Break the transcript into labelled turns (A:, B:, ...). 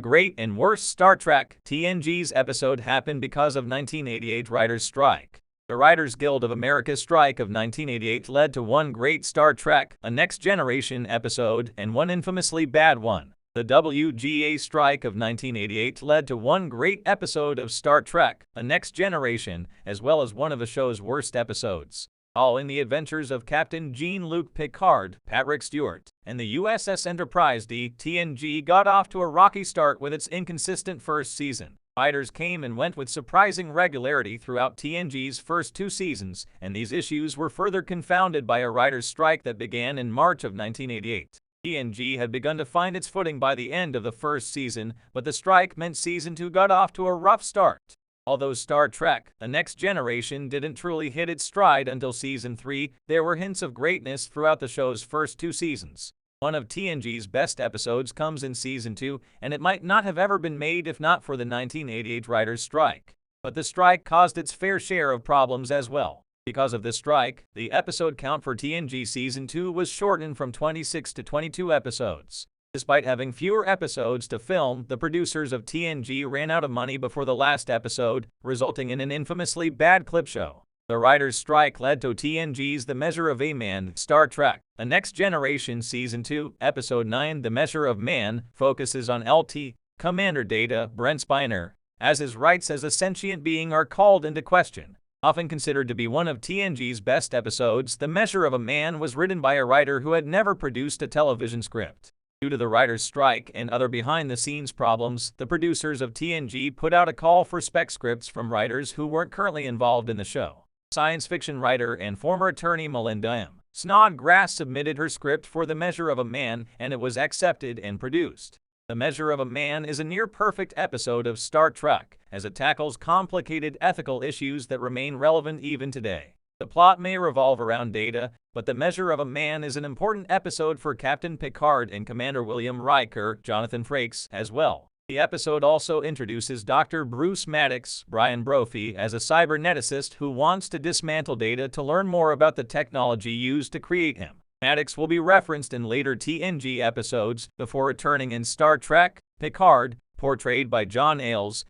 A: great and worst Star Trek TNG's episode happened because of 1988 writers' strike. The Writers Guild of America strike of 1988 led to one great Star Trek, a Next Generation episode, and one infamously bad one. The WGA strike of 1988 led to one great episode of Star Trek, A Next Generation, as well as one of the show's worst episodes. All in the adventures of Captain Jean-Luc Picard, Patrick Stewart, and the USS Enterprise D. TNG got off to a rocky start with its inconsistent first season. Writers came and went with surprising regularity throughout TNG's first 2 seasons, and these issues were further confounded by a writers' strike that began in March of 1988. TNG had begun to find its footing by the end of the first season, but the strike meant Season 2 got off to a rough start. Although Star Trek, The Next Generation didn't truly hit its stride until Season 3, there were hints of greatness throughout the show's first 2 seasons. One of TNG's best episodes comes in Season 2, and it might not have ever been made if not for the 1988 writers' strike. But the strike caused its fair share of problems as well. Because of the strike, the episode count for TNG Season 2 was shortened from 26 to 22 episodes. Despite having fewer episodes to film, the producers of TNG ran out of money before the last episode, resulting in an infamously bad clip show. The writers' strike led to TNG's The Measure of a Man, Star Trek, A Next Generation Season 2, Episode 9. The Measure of Man focuses on LT Commander Data Brent Spiner, as his rights as a sentient being are called into question. Often considered to be one of TNG's best episodes, The Measure of a Man was written by a writer who had never produced a television script. Due to the writers' strike and other behind-the-scenes problems, the producers of TNG put out a call for spec scripts from writers who weren't currently involved in the show. Science fiction writer and former attorney Melinda M. Snodgrass submitted her script for The Measure of a Man, and it was accepted and produced. The Measure of a Man is a near-perfect episode of Star Trek, as it tackles complicated ethical issues that remain relevant even today. The plot may revolve around Data, but The Measure of a Man is an important episode for Captain Picard and Commander William Riker, Jonathan Frakes, as well. The episode also introduces Dr. Bruce Maddox, Brian Brophy, as a cyberneticist who wants to dismantle Data to learn more about the technology used to create him. Maddox will be referenced in later TNG episodes before returning in Star Trek, Picard, portrayed by John Ailes,